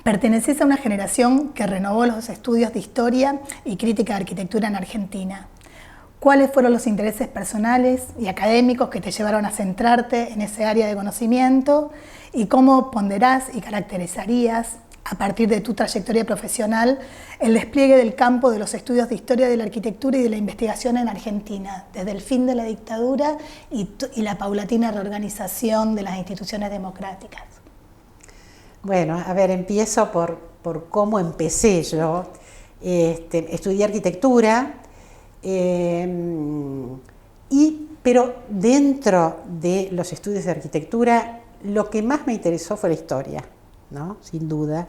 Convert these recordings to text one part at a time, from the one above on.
Perteneces a una generación que renovó los estudios de historia y crítica de arquitectura en Argentina. ¿Cuáles fueron los intereses personales y académicos que te llevaron a centrarte en ese área de conocimiento? ¿Y cómo ponderás y caracterizarías, a partir de tu trayectoria profesional, el despliegue del campo de los estudios de historia de la arquitectura y de la investigación en Argentina, desde el fin de la dictadura y la paulatina reorganización de las instituciones democráticas? Bueno, a ver, empiezo por cómo empecé yo. Estudié arquitectura, pero dentro de los estudios de arquitectura lo que más me interesó fue la historia, ¿no? Sin duda.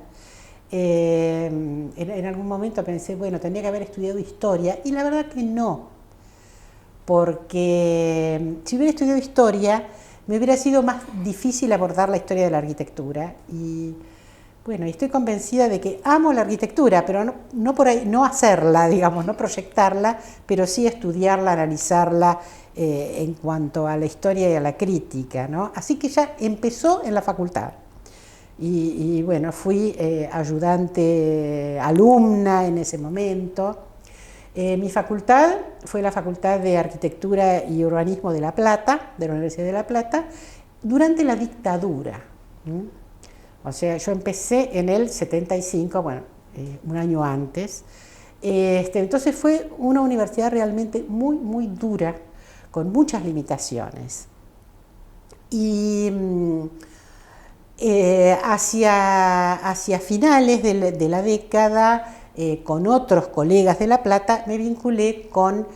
En algún momento pensé, bueno, tendría que haber estudiado historia, y la verdad que no, porque si hubiera estudiado historia me hubiera sido más difícil abordar la historia de la arquitectura. Y bueno, estoy convencida de que amo la arquitectura, pero no por ahí, no hacerla, digamos, no proyectarla, pero sí estudiarla, analizarla en cuanto a la historia y a la crítica, ¿no? Así que ya empezó en la facultad. Y bueno, fui ayudante alumna en ese momento. Mi facultad fue la Facultad de Arquitectura y Urbanismo de La Plata, de la Universidad de La Plata, durante la dictadura. O sea, yo empecé en el 75, bueno, un año antes. Entonces fue una universidad realmente muy, muy dura, con muchas limitaciones. Y hacia finales de la década, con otros colegas de La Plata, me vinculé con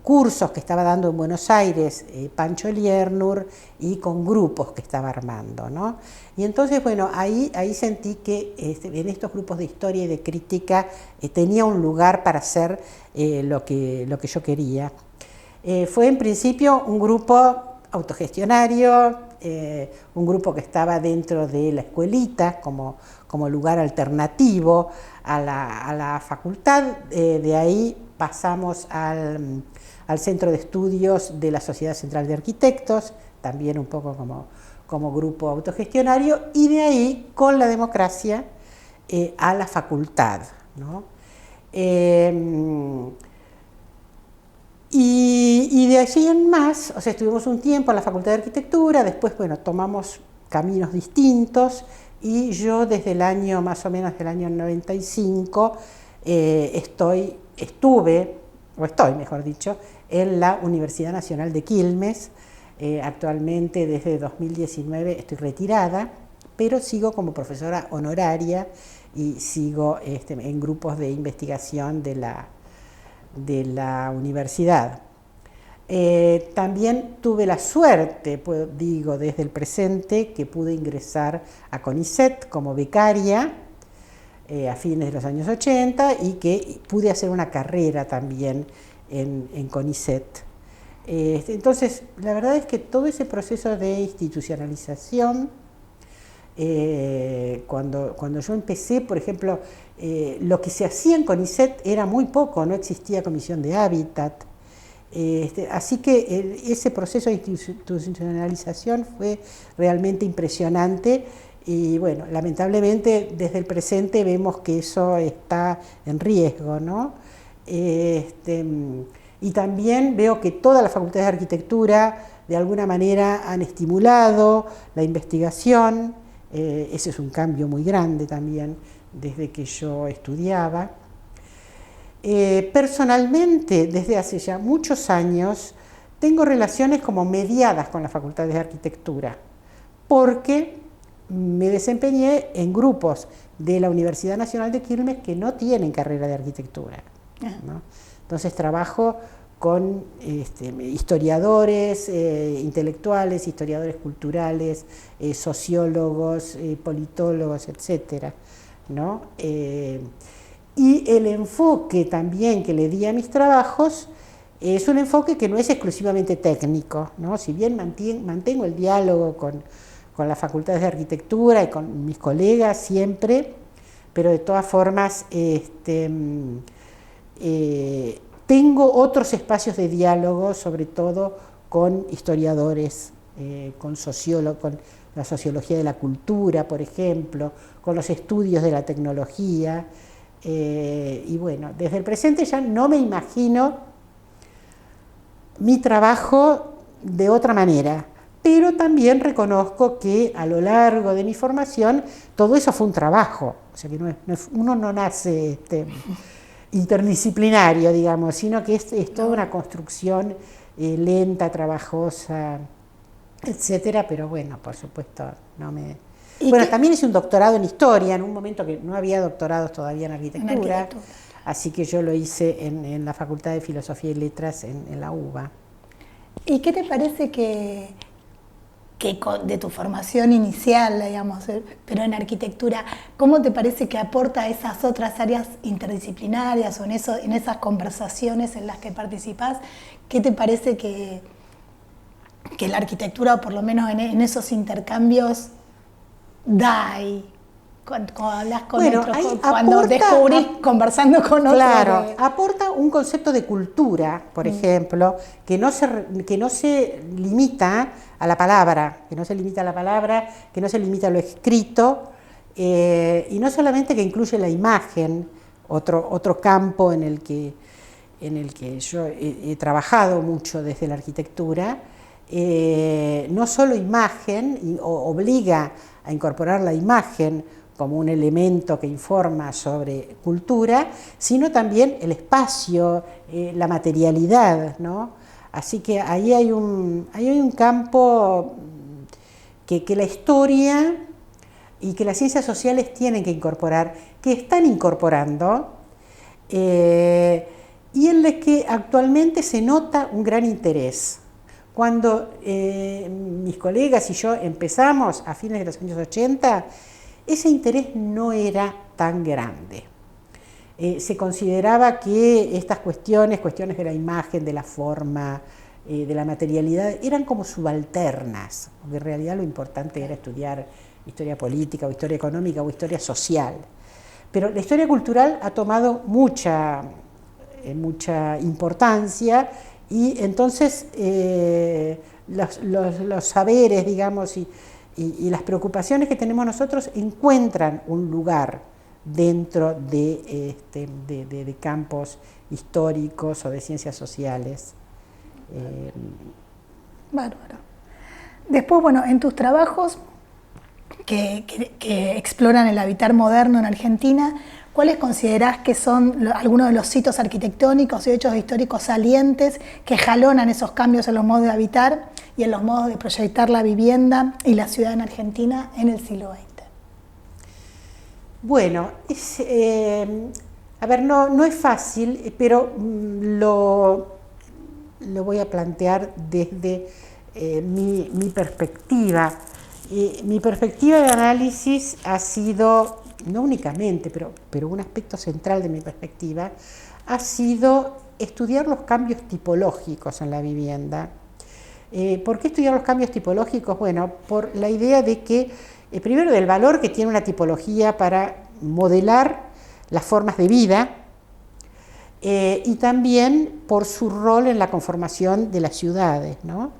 cursos que estaba dando en Buenos Aires Pancho Liernur, y con grupos que estaba armando, ¿no? Y entonces, bueno, ahí sentí que en estos grupos de historia y de crítica tenía un lugar para hacer lo que yo quería. Fue en principio un grupo autogestionario, un grupo que estaba dentro de la escuelita como lugar alternativo a la facultad. De ahí pasamos al Centro de Estudios de la Sociedad Central de Arquitectos, también un poco como grupo autogestionario, y de ahí, con la democracia, a la facultad, ¿no? Y de allí en más, o sea, estuvimos un tiempo en la Facultad de Arquitectura, después, bueno, tomamos caminos distintos, y yo desde el año, más o menos del año 95, estoy, mejor dicho, en la Universidad Nacional de Quilmes. Actualmente, desde 2019, estoy retirada, pero sigo como profesora honoraria y sigo en grupos de investigación de la universidad. También tuve la suerte, digo desde el presente, que pude ingresar a CONICET como becaria a fines de los años 80, y que pude hacer una carrera también en CONICET. Entonces, la verdad es que todo ese proceso de institucionalización, cuando yo empecé, por ejemplo, lo que se hacía en CONICET era muy poco, no existía comisión de hábitat. Así que ese proceso de institucionalización fue realmente impresionante, y bueno, lamentablemente desde el presente vemos que eso está en riesgo, ¿no? Y también veo que todas las facultades de arquitectura de alguna manera han estimulado la investigación. Ese es un cambio muy grande también desde que yo estudiaba. Personalmente, desde hace ya muchos años, tengo relaciones como mediadas con las facultades de arquitectura, porque me desempeñé en grupos de la Universidad Nacional de Quilmes que no tienen carrera de arquitectura, ¿no? Entonces trabajo con historiadores intelectuales, historiadores culturales, sociólogos, politólogos, etcétera, ¿no? Y el enfoque también que le di a mis trabajos es un enfoque que no es exclusivamente técnico, ¿no? Si bien mantengo el diálogo con las facultades de arquitectura y con mis colegas siempre, pero de todas formas tengo otros espacios de diálogo, sobre todo con historiadores con la sociología de la cultura, por ejemplo, con los estudios de la tecnología. Y bueno, desde el presente ya no me imagino mi trabajo de otra manera, pero también reconozco que a lo largo de mi formación todo eso fue un trabajo, o sea que uno no nace interdisciplinario, digamos, sino que es toda una construcción lenta, trabajosa, etcétera, pero bueno, por supuesto, no me... Bueno, también hice un doctorado en historia, en un momento que no había doctorados todavía en arquitectura, así que yo lo hice en la Facultad de Filosofía y Letras en la UBA. ¿Y qué te parece que de tu formación inicial, digamos, pero en arquitectura, cómo te parece que aporta a esas otras áreas interdisciplinarias o en esas conversaciones en las que participás? ¿Qué te parece que la arquitectura, o por lo menos en esos intercambios, da ahí? Cuando hablas con otros, cuando descubrís conversando con otros. Claro, aporta un concepto de cultura, por ejemplo, que no se limita a la palabra, que no se limita a lo escrito, y no solamente que incluye la imagen, otro campo en el que yo he trabajado mucho desde la arquitectura, no solo imagen, obliga a incorporar la imagen como un elemento que informa sobre cultura, sino también el espacio, la materialidad, ¿no? Así que ahí hay un campo que la historia y que las ciencias sociales tienen que incorporar, que están incorporando, y en el que actualmente se nota un gran interés. Cuando mis colegas y yo empezamos a fines de los años 80, ese interés no era tan grande. Se consideraba que estas cuestiones de la imagen, de la forma, de la materialidad, eran como subalternas, porque en realidad lo importante era estudiar historia política o historia económica o historia social. Pero la historia cultural ha tomado mucha importancia, y entonces los saberes, digamos, y las preocupaciones que tenemos nosotros encuentran un lugar dentro de campos históricos o de ciencias sociales. Bárbaro. Después, bueno, en tus trabajos que exploran el habitar moderno en Argentina, ¿cuáles considerás que son algunos de los sitios arquitectónicos y hechos históricos salientes que jalonan esos cambios en los modos de habitar y en los modos de proyectar la vivienda y la ciudad en Argentina en el siglo XX? Bueno, no es fácil, pero lo voy a plantear desde mi perspectiva. Mi perspectiva de análisis ha sido, no únicamente, pero un aspecto central de mi perspectiva, ha sido estudiar los cambios tipológicos en la vivienda. ¿Por qué estudiar los cambios tipológicos? Bueno, por la idea de que, primero, del valor que tiene una tipología para modelar las formas de vida, y también por su rol en la conformación de las ciudades, ¿no?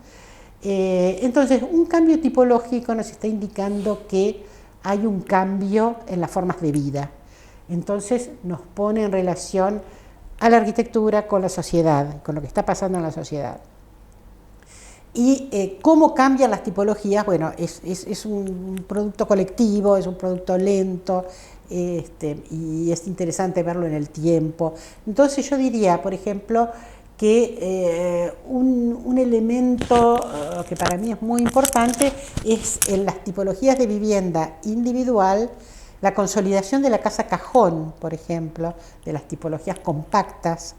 Entonces, un cambio tipológico nos está indicando que hay un cambio en las formas de vida. Entonces, nos pone en relación a la arquitectura con la sociedad, con lo que está pasando en la sociedad. Y cómo cambian las tipologías, bueno, es un producto colectivo, es un producto lento, y es interesante verlo en el tiempo. Entonces yo diría, por ejemplo, que un elemento que para mí es muy importante es en las tipologías de vivienda individual, la consolidación de la casa cajón, por ejemplo, de las tipologías compactas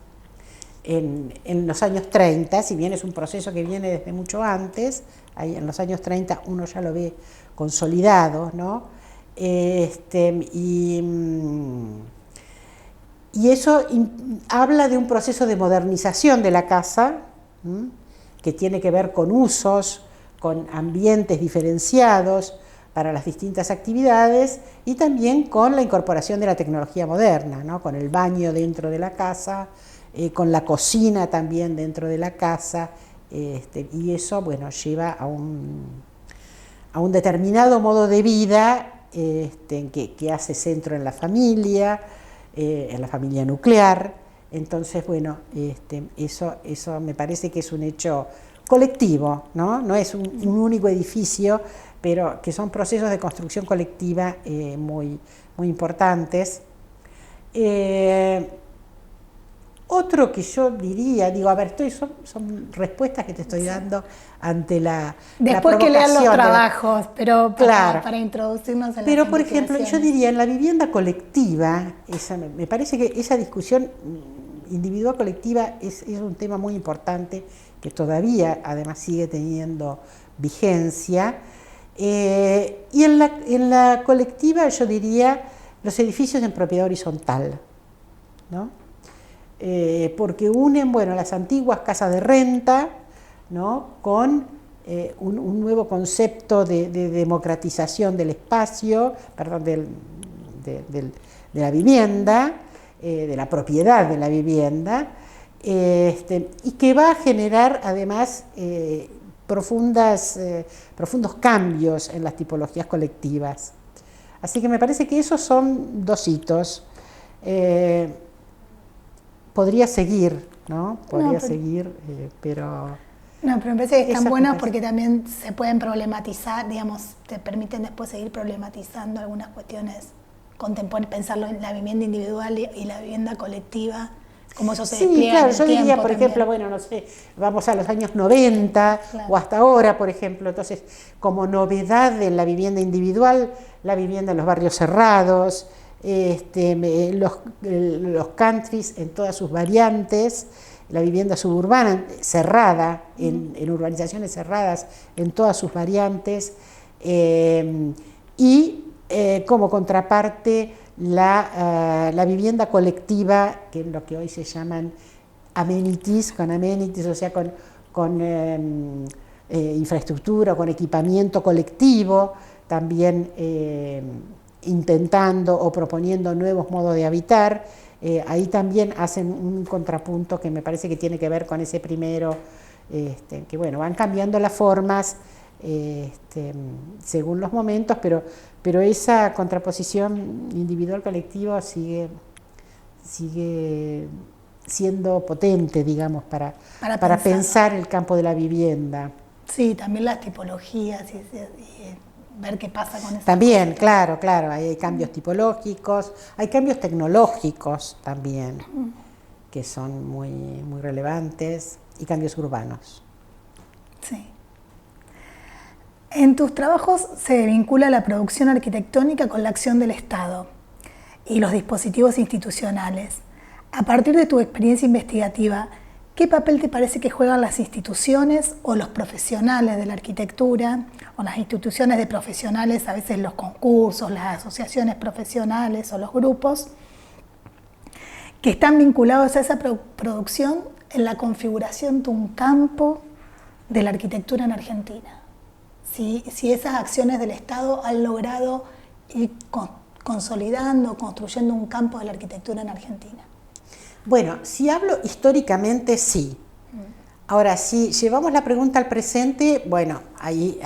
en los años 30, si bien es un proceso que viene desde mucho antes, ahí en los años 30 uno ya lo ve consolidado, ¿no? Y eso habla de un proceso de modernización de la casa, que tiene que ver con usos, con ambientes diferenciados para las distintas actividades, y también con la incorporación de la tecnología moderna, ¿no? Con el baño dentro de la casa, con la cocina también dentro de la casa, y eso, bueno, lleva a un determinado modo de vida que hace centro en la familia nuclear. Entonces, bueno, eso me parece que es un hecho colectivo, ¿no? No es un único edificio, pero que son procesos de construcción colectiva muy, muy importantes. Otro que yo diría, digo, a ver, son respuestas que te estoy dando ante la Después que lean los trabajos, pero claro, para introducirnos en las pero por ejemplo, yo diría, en la vivienda colectiva, me parece que esa discusión individual colectiva es un tema muy importante, que todavía además sigue teniendo vigencia. Y en la colectiva yo diría los edificios en propiedad horizontal, ¿no? Porque unen, bueno, las antiguas casas de renta, ¿no? Con un nuevo concepto de democratización del espacio, perdón, de la vivienda, de la propiedad de la vivienda, y que va a generar además profundos cambios en las tipologías colectivas. Así que me parece que esos son dos hitos. Podría seguir, ¿no? Pero... No, pero me parece que están buenos porque también se pueden problematizar, digamos, te permiten después seguir problematizando algunas cuestiones contemporáneas, pensarlo en la vivienda individual y la vivienda colectiva, cómo eso se despliega. Sí, claro, yo diría, por también. ejemplo, bueno, no sé, vamos a los años 90 claro. O hasta ahora, por ejemplo, entonces, como novedad en la vivienda individual, la vivienda en los barrios cerrados, los countries en todas sus variantes, la vivienda suburbana cerrada, en urbanizaciones cerradas en todas sus variantes, y como contraparte la vivienda colectiva, que es lo que hoy se llaman amenities, o sea, con infraestructura, con equipamiento colectivo, también intentando o proponiendo nuevos modos de habitar. Ahí también hacen un contrapunto que me parece que tiene que ver con ese primero, que bueno, van cambiando las formas según los momentos, pero esa contraposición individual-colectivo sigue siendo potente, digamos, para pensar el campo de la vivienda. Sí, también las tipologías y ver qué pasa con eso. También, claro, hay cambios tipológicos, hay cambios tecnológicos también, que son muy, muy relevantes, y cambios urbanos. Sí. En tus trabajos se vincula la producción arquitectónica con la acción del Estado y los dispositivos institucionales. A partir de tu experiencia investigativa, ¿qué papel te parece que juegan las instituciones o los profesionales de la arquitectura, o las instituciones de profesionales, a veces los concursos, las asociaciones profesionales o los grupos, que están vinculados a esa producción en la configuración de un campo de la arquitectura en Argentina? Si esas acciones del Estado han logrado ir consolidando, construyendo un campo de la arquitectura en Argentina. Bueno, si hablo históricamente, sí. Ahora, si llevamos la pregunta al presente, bueno, ahí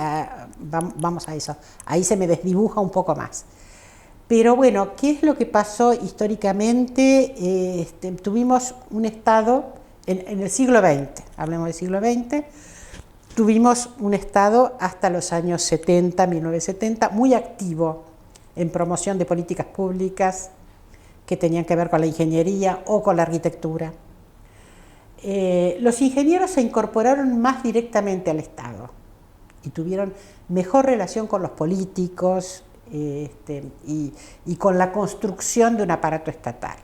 vamos a eso. Ahí se me desdibuja un poco más. Pero bueno, ¿qué es lo que pasó históricamente? Tuvimos un Estado en el siglo XX, hablemos del siglo XX, tuvimos un Estado hasta los años 70, 1970, muy activo en promoción de políticas públicas que tenían que ver con la ingeniería o con la arquitectura. Los ingenieros se incorporaron más directamente al Estado y tuvieron mejor relación con los políticos y con la construcción de un aparato estatal.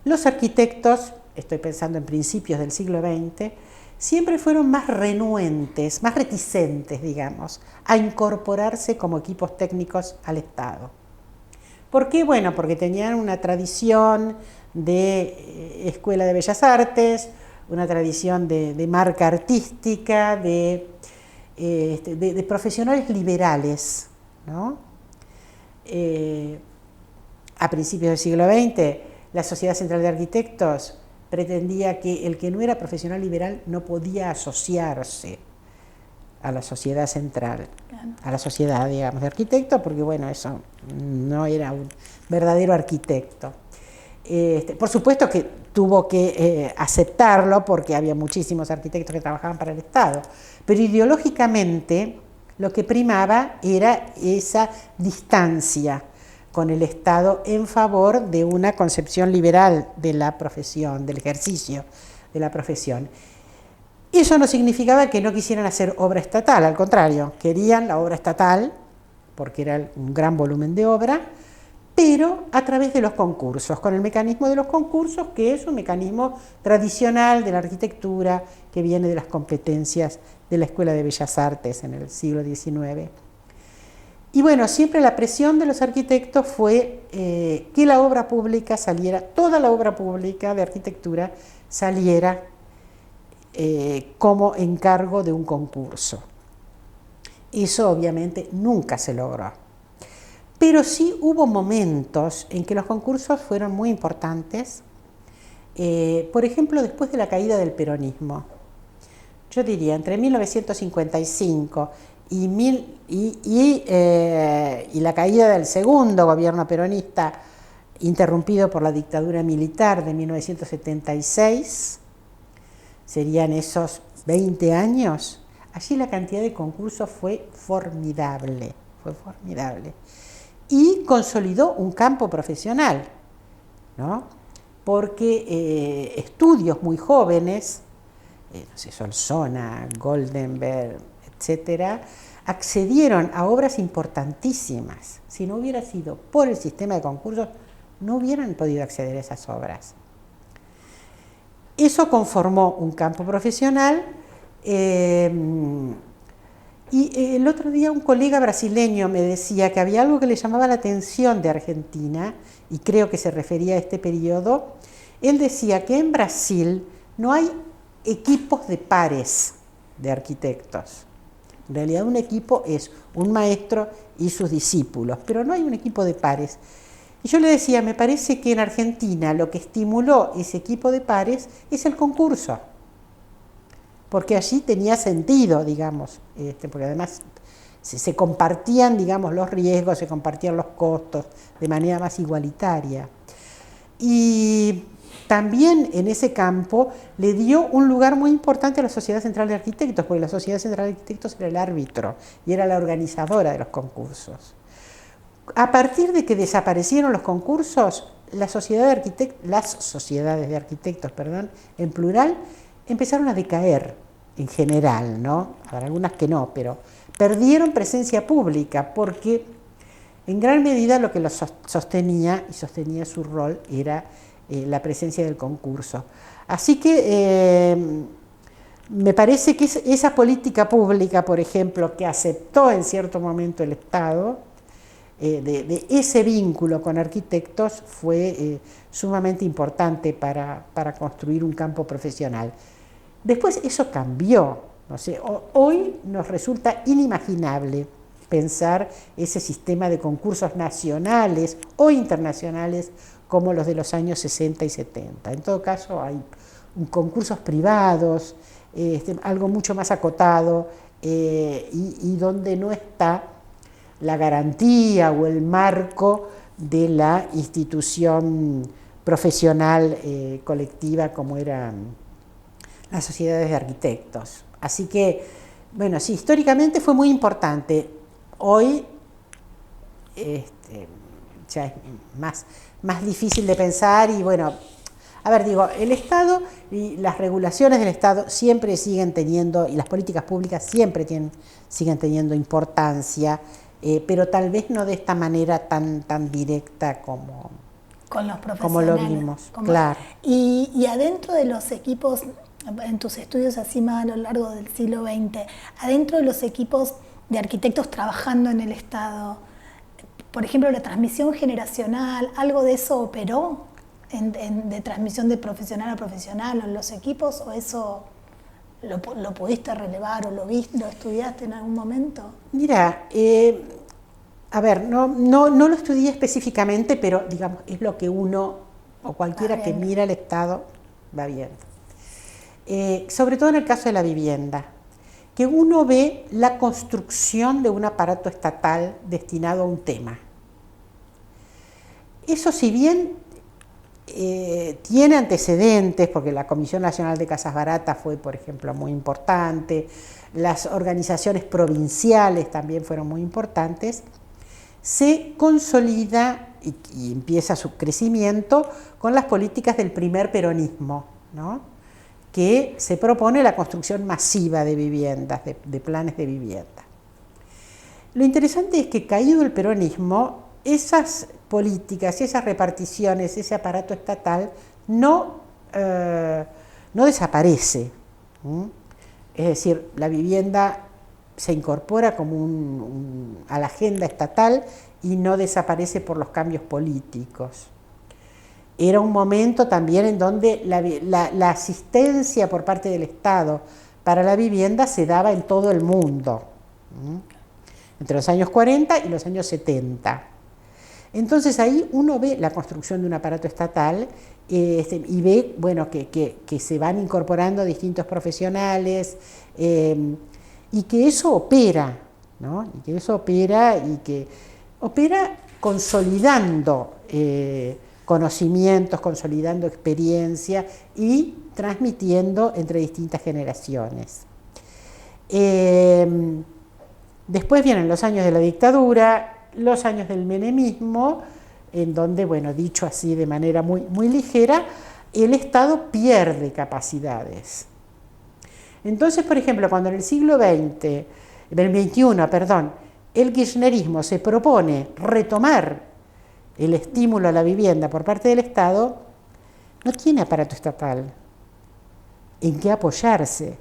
Los arquitectos, estoy pensando en principios del siglo XX, siempre fueron más renuentes, más reticentes, digamos, a incorporarse como equipos técnicos al Estado. ¿Por qué? Bueno, porque tenían una tradición de escuela de bellas artes, una tradición de marca artística, de profesionales liberales, ¿no? A principios del siglo XX, la Sociedad Central de Arquitectos pretendía que el que no era profesional liberal no podía asociarse a la sociedad central, a la sociedad, digamos, de arquitectos, porque bueno, eso no era un verdadero arquitecto. Por supuesto que tuvo que aceptarlo porque había muchísimos arquitectos que trabajaban para el Estado, pero ideológicamente lo que primaba era esa distancia con el Estado en favor de una concepción liberal de la profesión, del ejercicio de la profesión. Eso no significaba que no quisieran hacer obra estatal, al contrario, querían la obra estatal, porque era un gran volumen de obra, pero a través de los concursos, con el mecanismo de los concursos, que es un mecanismo tradicional de la arquitectura, que viene de las competencias de la Escuela de Bellas Artes en el siglo XIX. Y bueno, siempre la presión de los arquitectos fue que la obra pública saliera, toda la obra pública de arquitectura saliera como encargo de un concurso. Eso obviamente nunca se logró. Pero sí hubo momentos en que los concursos fueron muy importantes, por ejemplo, después de la caída del peronismo. Yo diría, entre 1955 y la caída del segundo gobierno peronista, interrumpido por la dictadura militar de 1976, serían esos 20 años, allí la cantidad de concursos fue formidable, y consolidó un campo profesional, ¿no? Porque estudios muy jóvenes, no sé, Solsona, Goldenberg, etcétera, accedieron a obras importantísimas. Si no hubiera sido por el sistema de concursos, no hubieran podido acceder a esas obras. Eso conformó un campo profesional. Y el otro día un colega brasileño me decía que había algo que le llamaba la atención de Argentina, y creo que se refería a este periodo. Él decía que en Brasil no hay equipos de pares de arquitectos. En realidad un equipo es un maestro y sus discípulos, pero no hay un equipo de pares. Y yo le decía, me parece que en Argentina lo que estimuló ese equipo de pares es el concurso, porque allí tenía sentido, digamos, porque además se compartían, digamos, los riesgos, se compartían los costos de manera más igualitaria. Y también en ese campo le dio un lugar muy importante a la Sociedad Central de Arquitectos, porque la Sociedad Central de Arquitectos era el árbitro y era la organizadora de los concursos. A partir de que desaparecieron los concursos, las sociedades de arquitectos, en plural, empezaron a decaer en general, ¿no? Habrá algunas que no, pero perdieron presencia pública porque en gran medida lo que los sostenía y sostenía su rol era la presencia del concurso. Así que me parece que esa política pública, por ejemplo, que aceptó en cierto momento el Estado, de ese vínculo con arquitectos, fue sumamente importante para construir un campo profesional. Después eso cambió, no sé, hoy nos resulta inimaginable pensar ese sistema de concursos nacionales o internacionales como los de los años 60 y 70. En todo caso hay concursos privados, algo mucho más acotado y donde no está la garantía o el marco de la institución profesional colectiva como eran las sociedades de arquitectos. Así que, bueno, sí, históricamente fue muy importante. Hoy ya es más difícil de pensar y bueno, a ver, digo, el Estado y las regulaciones del Estado siempre siguen teniendo, y las políticas públicas siempre siguen teniendo importancia, pero tal vez no de esta manera tan directa como lo vimos. Claro. Y adentro de los equipos, en tus estudios así más a lo largo del siglo XX, adentro de los equipos de arquitectos trabajando en el Estado, por ejemplo, la transmisión generacional, ¿algo de eso operó de transmisión de profesional a profesional en los equipos, o eso lo pudiste relevar o lo estudiaste en algún momento? Mira, a ver, no lo estudié específicamente, pero digamos, es lo que uno o cualquiera que mira el Estado va bien. Sobre todo en el caso de la vivienda, que uno ve la construcción de un aparato estatal destinado a un tema. Eso, si bien tiene antecedentes, porque la Comisión Nacional de Casas Baratas fue, por ejemplo, muy importante, las organizaciones provinciales también fueron muy importantes, se consolida y empieza su crecimiento con las políticas del primer peronismo, ¿no?, que se propone la construcción masiva de viviendas, de planes de vivienda. Lo interesante es que, caído el peronismo, esas políticas, esas reparticiones, ese aparato estatal no desaparece. Es decir, la vivienda se incorpora como a la agenda estatal y no desaparece por los cambios políticos. Era un momento también en donde la asistencia por parte del Estado para la vivienda se daba en todo el mundo, entre los años 40 y los años 70. Entonces ahí uno ve la construcción de un aparato estatal y ve, bueno, que se van incorporando distintos profesionales y que eso opera, ¿no? Y que eso opera y que opera consolidando conocimientos, consolidando experiencia y transmitiendo entre distintas generaciones. Después vienen los años de la dictadura, los años del menemismo, en donde, bueno, dicho así de manera muy, muy ligera, el Estado pierde capacidades. Entonces, por ejemplo, cuando en el siglo XXI, el kirchnerismo se propone retomar el estímulo a la vivienda por parte del Estado, no tiene aparato estatal en qué apoyarse,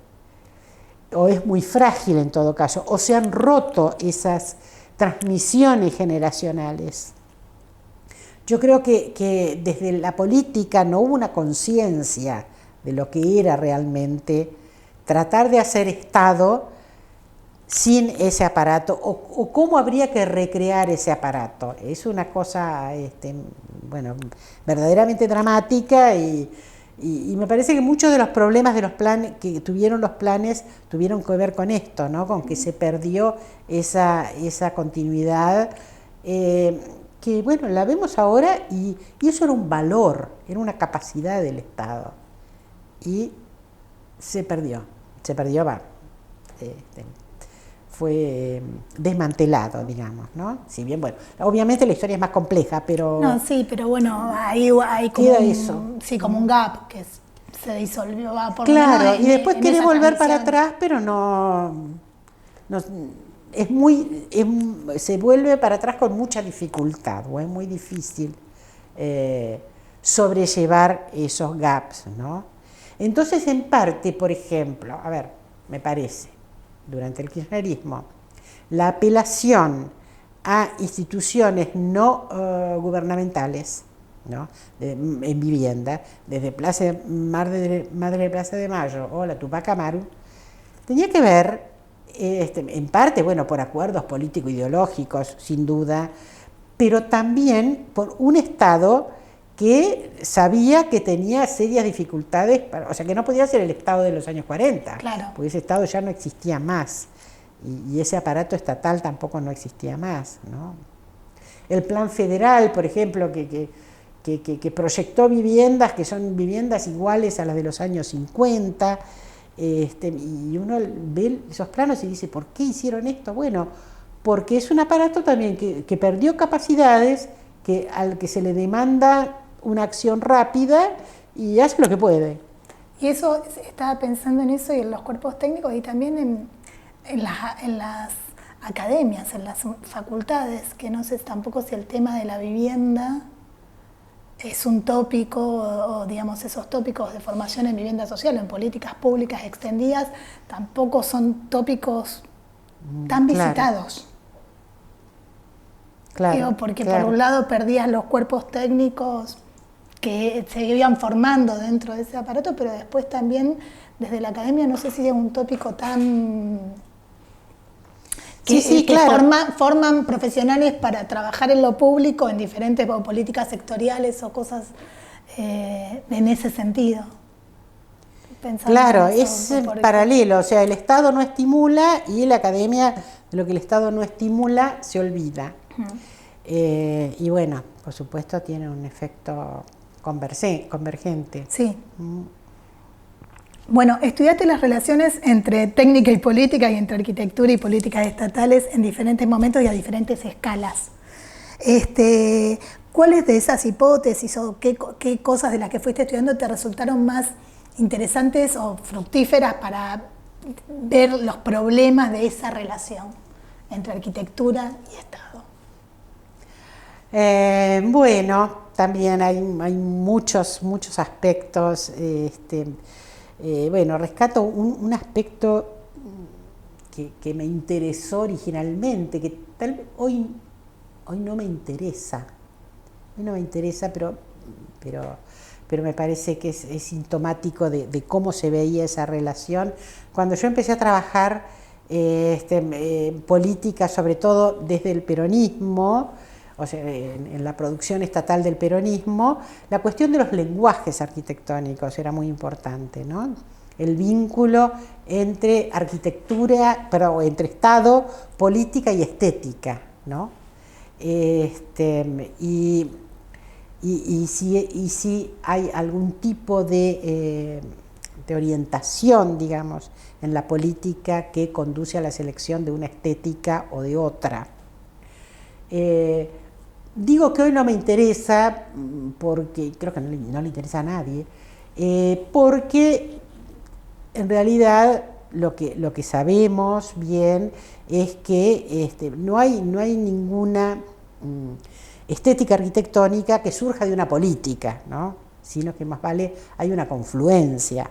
o es muy frágil en todo caso, o se han roto esas transmisiones generacionales. Yo creo que desde la política no hubo una conciencia de lo que era realmente tratar de hacer Estado sin ese aparato, o cómo habría que recrear ese aparato. Es una cosa bueno, verdaderamente dramática y me parece que muchos de los problemas de los planes que tuvieron los planes tuvieron que ver con esto, ¿no?, con que se perdió esa continuidad, que bueno, la vemos ahora y eso era un valor, era una capacidad del Estado y se perdió, fue desmantelado, digamos, ¿no? Si bien, bueno, obviamente la historia es más compleja, pero... No, sí, pero bueno, ahí hay como como un gap que se disolvió, va por claro, lo menos y después quiere volver para transición. atrás, pero se vuelve para atrás con mucha dificultad, o es muy difícil sobrellevar esos gaps, ¿no? Entonces, en parte, por ejemplo, a ver, me parece, durante el kirchnerismo, la apelación a instituciones no gubernamentales, ¿no?, en vivienda, desde Madre de Plaza de Mayo o la Tupac Amaru, tenía que ver, en parte, bueno, por acuerdos político-ideológicos, sin duda, pero también por un Estado que sabía que tenía serias dificultades, o sea, que no podía ser el Estado de los años 40, claro, porque ese Estado ya no existía más, y ese aparato estatal tampoco no existía más, ¿no? El plan federal, por ejemplo, que proyectó viviendas que son viviendas iguales a las de los años 50, y uno ve esos planos y dice, ¿por qué hicieron esto? Bueno, porque es un aparato también que perdió capacidades, al que se le demanda una acción rápida y hace lo que puede. Y eso, estaba pensando en eso y en los cuerpos técnicos y también en las academias, en las facultades, que no sé tampoco si el tema de la vivienda es un tópico, o digamos esos tópicos de formación en vivienda social, en políticas públicas extendidas, tampoco son tópicos tan visitados. Claro, digo, porque claro. por un lado perdías los cuerpos técnicos que se iban formando dentro de ese aparato, pero después también desde la academia no sé si es un tópico tan... que claro. forman profesionales para trabajar en lo público en diferentes políticas sectoriales o cosas en ese sentido. pensando Claro, en eso, es paralelo, o sea, el Estado no estimula y la academia, de lo que el Estado no estimula, se olvida. Y bueno, por supuesto tiene un efecto convergente. Sí. Bueno, estudiaste las relaciones entre técnica y política y entre arquitectura y políticas estatales en diferentes momentos y a diferentes escalas. ¿Cuáles de esas hipótesis o qué cosas de las que fuiste estudiando te resultaron más interesantes o fructíferas para ver los problemas de esa relación entre arquitectura y Estado? Bueno, también hay muchos aspectos. Bueno, rescato un aspecto que me interesó originalmente, que tal vez hoy no me interesa. Hoy no me interesa, pero me parece que es sintomático de cómo se veía esa relación. Cuando yo empecé a trabajar política, sobre todo desde el peronismo, o sea, en la producción estatal del peronismo, la cuestión de los lenguajes arquitectónicos era muy importante, ¿no? El vínculo entre arquitectura, pero entre Estado, política y estética, ¿no? Y si hay algún tipo de orientación, digamos, en la política que conduce a la selección de una estética o de otra. Digo que hoy no me interesa, porque creo que no le interesa a nadie, porque en realidad lo que sabemos bien es que no hay ninguna estética arquitectónica que surja de una política, ¿no? Sino que más vale hay una confluencia.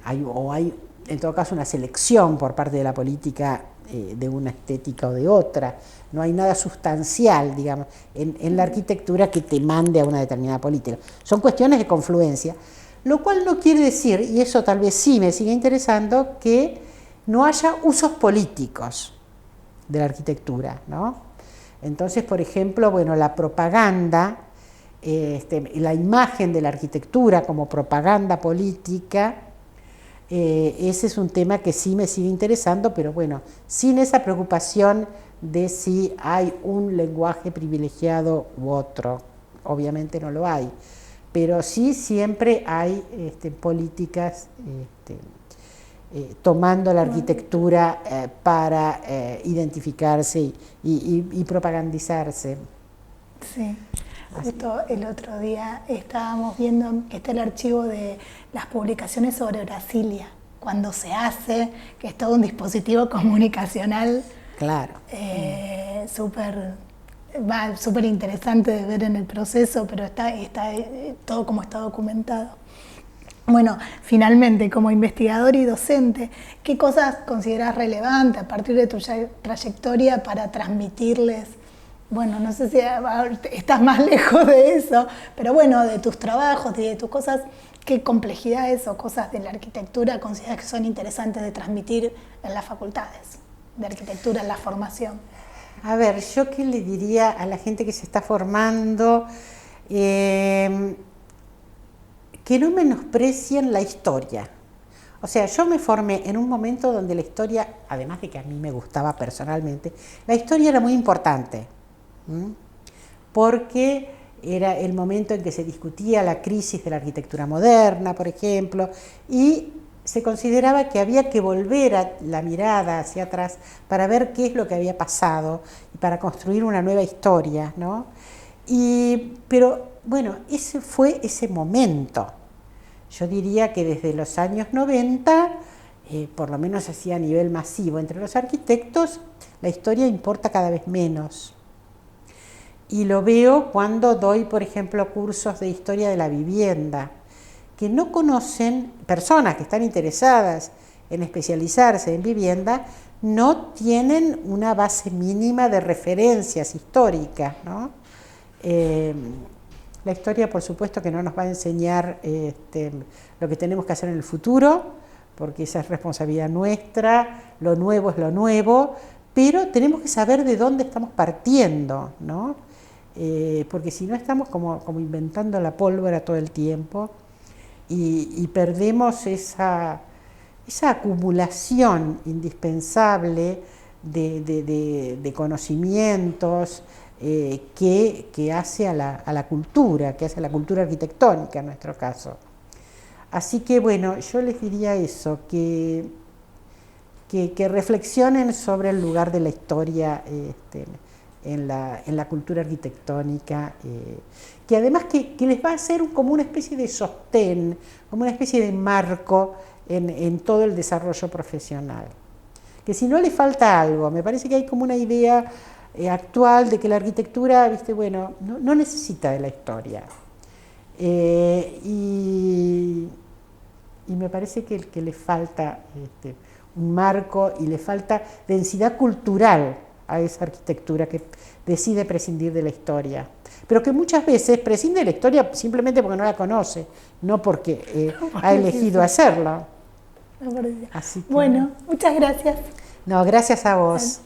Hay en todo caso una selección por parte de la política de una estética o de otra. No hay nada sustancial, digamos, en la arquitectura que te mande a una determinada política. Son cuestiones de confluencia, lo cual no quiere decir, y eso tal vez sí me sigue interesando, que no haya usos políticos de la arquitectura, ¿no? Entonces, por ejemplo, bueno, la propaganda, la imagen de la arquitectura como propaganda política, ese es un tema que sí me sigue interesando, pero bueno, sin esa preocupación de si hay un lenguaje privilegiado u otro. Obviamente no lo hay, pero sí siempre hay políticas tomando la arquitectura para identificarse y propagandizarse. Sí. Justo el otro día estábamos viendo que está el archivo de las publicaciones sobre Brasilia, cuando se hace, que es todo un dispositivo comunicacional. Claro. Súper interesante de ver en el proceso, pero está todo como está documentado. Bueno, finalmente, como investigador y docente, ¿qué cosas considerás relevantes a partir de tu trayectoria para transmitirles? Bueno, no sé si estás más lejos de eso, pero bueno, de tus trabajos y de tus cosas, ¿qué complejidades o cosas de la arquitectura consideras que son interesantes de transmitir en las facultades de arquitectura, en la formación? A ver, yo qué le diría a la gente que se está formando, que no menosprecien la historia. O sea, yo me formé en un momento donde la historia, además de que a mí me gustaba personalmente, la historia era muy importante. Porque era el momento en que se discutía la crisis de la arquitectura moderna, por ejemplo, y se consideraba que había que volver a la mirada hacia atrás para ver qué es lo que había pasado y para construir una nueva historia, ¿no? Pero bueno, ese fue ese momento. Yo diría que desde los años 90, por lo menos así a nivel masivo entre los arquitectos, la historia importa cada vez menos. Y lo veo cuando doy, por ejemplo, cursos de historia de la vivienda, que no conocen, personas que están interesadas en especializarse en vivienda, no tienen una base mínima de referencias históricas, ¿no? La historia, por supuesto, que no nos va a enseñar lo que tenemos que hacer en el futuro, porque esa es responsabilidad nuestra, lo nuevo es lo nuevo, pero tenemos que saber de dónde estamos partiendo, ¿no? Porque si no estamos como inventando la pólvora todo el tiempo. y perdemos esa acumulación indispensable de conocimientos que hace a la cultura, que hace a la cultura arquitectónica en nuestro caso. Así que bueno, yo les diría eso, que reflexionen sobre el lugar de la historia en la cultura arquitectónica, que además que les va a ser como una especie de sostén, como una especie de marco en todo el desarrollo profesional. Que si no le falta algo, me parece que hay como una idea actual de que la arquitectura, ¿viste? Bueno, no necesita de la historia. Y me parece que le falta un marco y le falta densidad cultural a esa arquitectura que decide prescindir de la historia, pero que muchas veces prescinde de la historia simplemente porque no la conoce, no porque ha elegido hacerlo. Así que, bueno, muchas gracias. No, gracias a vos.